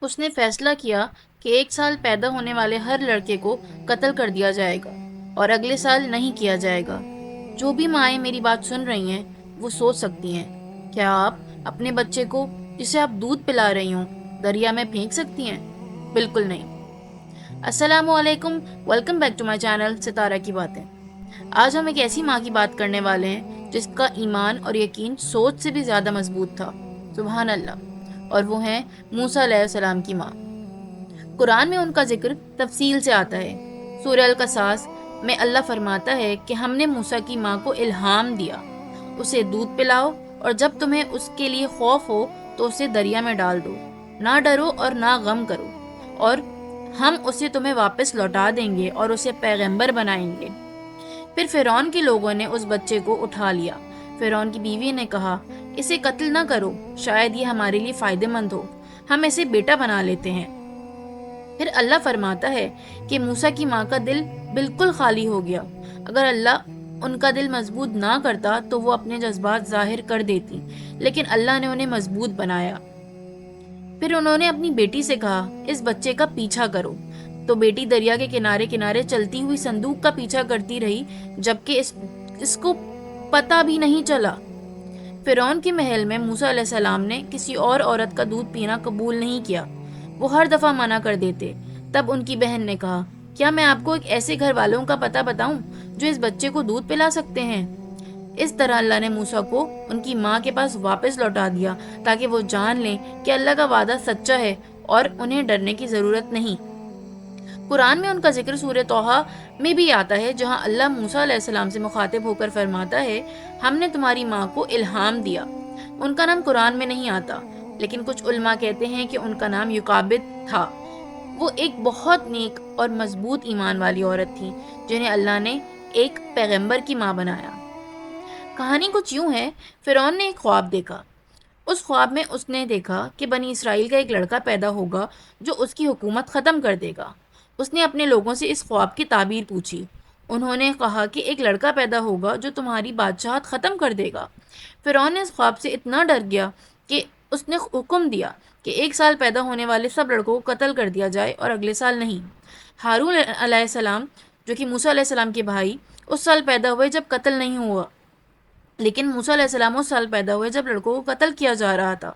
اس نے فیصلہ کیا کہ 1 سال پیدا ہونے والے ہر لڑکے کو قتل کر دیا جائے گا اور اگلے سال نہیں کیا جائے گا۔ جو بھی مائیں میری بات سن رہی ہیں وہ سوچ سکتی ہیں، کیا آپ اپنے بچے کو جسے آپ دودھ پلا رہی ہوں دریا میں پھینک سکتی ہیں؟ بالکل نہیں۔ السلام علیکم، welcome back to my channel Sitara کی باتیں۔ آج ہم ایک ایسی ماں کی بات کرنے والے ہیں جس کا ایمان اور یقین سوچ سے بھی زیادہ مضبوط تھا، سبحان اللہ، اور وہ ہیں موسیٰ علیہ السلام کی ماں۔ قرآن میں ان کا ذکر تفصیل سے آتا ہے۔ سورہ القصص میں اللہ فرماتا ہے کہ ہم نے موسیٰ کی ماں کو الہام دیا، اسے دودھ پلاؤ اور جب تمہیں اس کے لیے خوف ہو تو اسے دریا میں ڈال دو، نہ ڈرو اور نہ غم کرو، اور ہم اسے تمہیں واپس لوٹا دیں گے اور اسے پیغمبر بنائیں گے۔ پھر فرعون کے لوگوں نے اس بچے کو اٹھا لیا۔ فرعون کی بیوی نے کہا، اسے قتل نہ کرو، شاید یہ ہمارے لیے فائدہ مند ہو، ہم اسے بیٹا بنا لیتے ہیں۔ پھر اللہ فرماتا ہے کہ موسیٰ کی ماں کا دل بالکل خالی ہو گیا۔ اگر اللہ ان کا دل مضبوط نہ کرتا تو وہ اپنے جذبات ظاہر کر دیتی، لیکن اللہ نے انہیں مضبوط بنایا۔ پھر انہوں نے اپنی بیٹی سے کہا، اس بچے کا پیچھا کرو۔ تو بیٹی دریا کے کنارے کنارے چلتی ہوئی صندوق کا پیچھا کرتی رہی، جبکہ اس کو پتہ بھی نہیں چلا۔ فرعون کے محل میں موسیٰ علیہ السلام نے کسی اور عورت کا دودھ پینا قبول نہیں کیا، وہ ہر دفعہ منع کر دیتے۔ تب ان کی بہن نے کہا، کیا میں آپ کو ایک ایسے گھر والوں کا پتہ بتاؤں جو اس بچے کو دودھ پلا سکتے ہیں؟ اس طرح اللہ نے موسیٰ کو ان کی ماں کے پاس واپس لوٹا دیا تاکہ وہ جان لیں کہ اللہ کا وعدہ سچا ہے اور انہیں ڈرنے کی ضرورت نہیں۔ قرآن میں ان کا ذکر سورہ طٰہٰ میں بھی آتا ہے، جہاں اللہ موسیٰ علیہ السلام سے مخاطب ہو کر فرماتا ہے، ہم نے تمہاری ماں کو الہام دیا۔ ان کا نام قرآن میں نہیں آتا، لیکن کچھ علماء کہتے ہیں کہ ان کا نام یوکابد تھا۔ وہ ایک بہت نیک اور مضبوط ایمان والی عورت تھی جنہیں اللہ نے ایک پیغمبر کی ماں بنایا۔ کہانی کچھ یوں ہے، فرعون نے ایک خواب دیکھا۔ اس خواب میں اس نے دیکھا کہ بنی اسرائیل کا ایک لڑکا پیدا ہوگا جو اس کی حکومت ختم کر دے گا۔ اس نے اپنے لوگوں سے اس خواب کی تعبیر پوچھی۔ انہوں نے کہا کہ ایک لڑکا پیدا ہوگا جو تمہاری بادشاہت ختم کر دے گا۔ فرعون نے اس خواب سے اتنا ڈر گیا کہ اس نے حکم دیا کہ 1 سال پیدا ہونے والے سب لڑکوں کو قتل کر دیا جائے اور اگلے سال نہیں۔ ہارون علیہ السلام جو کہ موسیٰ علیہ السلام کے بھائی اس سال پیدا ہوئے جب قتل نہیں ہوا، لیکن موسیٰ علیہ السلام اس سال پیدا ہوئے جب لڑکوں کو قتل کیا جا رہا تھا۔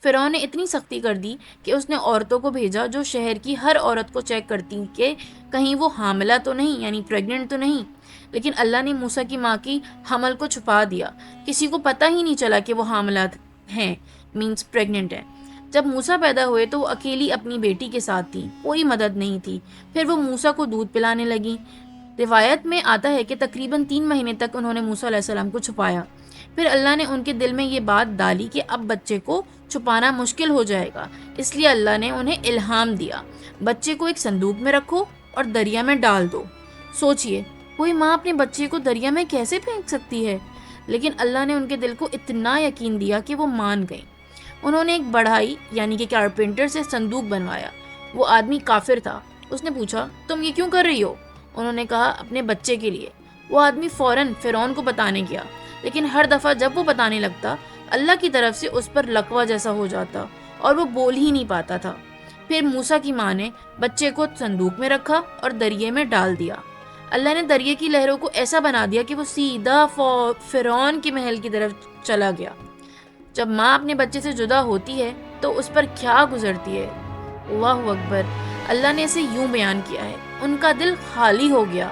فرعون نے اتنی سختی کر دی کہ اس نے عورتوں کو بھیجا جو شہر کی ہر عورت کو چیک کرتی کہ کہیں وہ حاملہ تو نہیں، یعنی پریگننٹ تو نہیں۔ لیکن اللہ نے موسیٰ کی ماں کی حمل کو چھپا دیا، کسی کو پتہ ہی نہیں چلا کہ وہ حاملہ ہیں، مینس پریگننٹ ہیں۔ جب موسیٰ پیدا ہوئے تو وہ اکیلی اپنی بیٹی کے ساتھ تھی، کوئی مدد نہیں تھی۔ پھر وہ موسیٰ کو دودھ پلانے لگیں۔ روایت میں آتا ہے کہ تقریباً 3 مہینے تک انہوں نے موسیٰ علیہ السلام کو چھپایا۔ پھر اللہ نے ان کے دل میں یہ بات ڈالی کہ اب بچے کو چھپانا مشکل ہو جائے گا، اس لیے اللہ نے انہیں الہام دیا، بچے کو ایک صندوق میں رکھو اور دریا میں ڈال دو۔ سوچئے، کوئی ماں اپنے بچے کو دریا میں کیسے پھینک سکتی ہے؟ لیکن اللہ نے ان کے دل کو اتنا یقین دیا کہ وہ مان گئیں۔ انہوں نے ایک بڑھائی یعنی کہ کارپینٹر سے صندوق بنوایا۔ وہ آدمی کافر تھا۔ اس نے پوچھا، تم یہ کیوں کر رہی ہو؟ انہوں نے کہا، اپنے بچے کے لیے۔ وہ آدمی فوراً فرعون کو بتانے گیا، لیکن ہر دفعہ جب وہ بتانے لگتا اللہ کی طرف سے اس پر لقوہ جیسا ہو جاتا اور وہ بول ہی نہیں پاتا تھا۔ پھر موسیٰ کی ماں نے بچے کو صندوق میں رکھا اور دریا میں ڈال دیا۔ اللہ نے دریا کی لہروں کو ایسا بنا دیا کہ وہ سیدھا فرعون کے محل کی طرف چلا گیا۔ جب ماں اپنے بچے سے جدا ہوتی ہے تو اس پر کیا گزرتی ہے؟ اللہ اکبر! اللہ نے اسے یوں بیان کیا ہے، ان کا دل خالی ہو گیا۔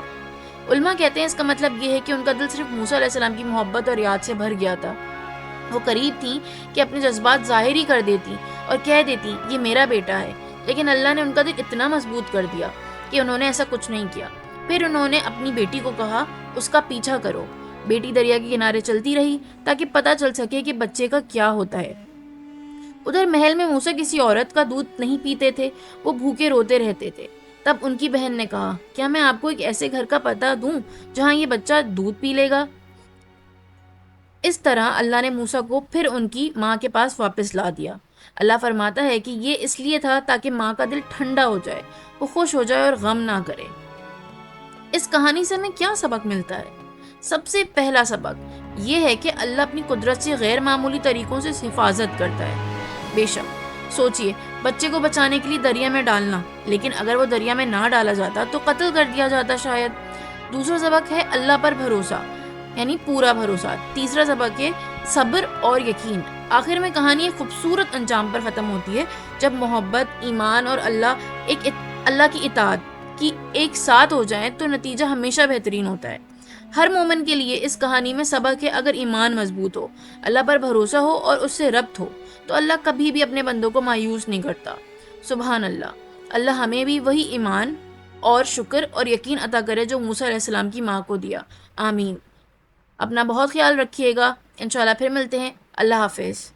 علماء کہتے ہیں اس کا مطلب یہ ہے کہ ان کا دل صرف موسیٰ علیہ السلام کی محبت اور یاد سے بھر گیا تھا۔ وہ قریب تھیں کہ اپنے جذبات ظاہر ہی کر دیتی اور کہہ دیتی، یہ میرا بیٹا ہے، لیکن اللہ نے ان کا دل اتنا مضبوط کر دیا کہ انہوں نے ایسا کچھ نہیں کیا۔ پھر انہوں نے اپنی بیٹی کو کہا، اس کا پیچھا کرو۔ بیٹی دریا کے کنارے چلتی رہی تاکہ پتہ چل سکے کہ بچے کا کیا ہوتا ہے۔ ادھر محل میں موسیٰ کسی عورت کا دودھ نہیں پیتے تھے، وہ بھوکے روتے رہتے تھے۔ تب ان کی بہن نے کہا، کیا میں آپ کو ایک ایسے گھر کا پتہ دوں جہاں یہ بچہ دودھ پی لے گا؟ اس طرح اللہ نے موسیٰ کو پھر ان کی ماں کے پاس واپس لا دیا۔ اللہ فرماتا ہے کہ یہ اس لیے تھا تاکہ ماں کا دل ٹھنڈا ہو جائے، وہ خوش ہو جائے اور غم نہ کرے۔ اس کہانی سے ہمیں کیا سبق ملتا ہے؟ سب سے پہلا سبق یہ ہے کہ اللہ اپنی قدرت سے غیر معمولی طریقوں سے حفاظت کرتا ہے۔ بے شک سوچئے، بچے کو بچانے کے لیے دریا میں ڈالنا، لیکن اگر وہ دریا میں نہ ڈالا جاتا تو قتل کر دیا جاتا شاید۔ دوسرا سبق ہے اللہ پر بھروسہ، یعنی پورا بھروسہ۔ تیسرا سبق ہے صبر اور یقین۔ آخر میں کہانی ایک خوبصورت انجام پر ختم ہوتی ہے، جب محبت، ایمان اور اللہ کی اطاعت کی ایک ساتھ ہو جائیں تو نتیجہ ہمیشہ بہترین ہوتا ہے۔ ہر مومن کے لیے اس کہانی میں سبق ہے، اگر ایمان مضبوط ہو، اللہ پر بھروسہ ہو اور اس سے ربط ہو تو اللہ کبھی بھی اپنے بندوں کو مایوس نہیں کرتا۔ سبحان اللہ۔ اللہ ہمیں بھی وہی ایمان اور شکر اور یقین عطا کرے جو موسیٰ علیہ السلام کی ماں کو دیا۔ آمین۔ اپنا بہت خیال رکھیے گا، انشاءاللہ پھر ملتے ہیں۔ اللہ حافظ۔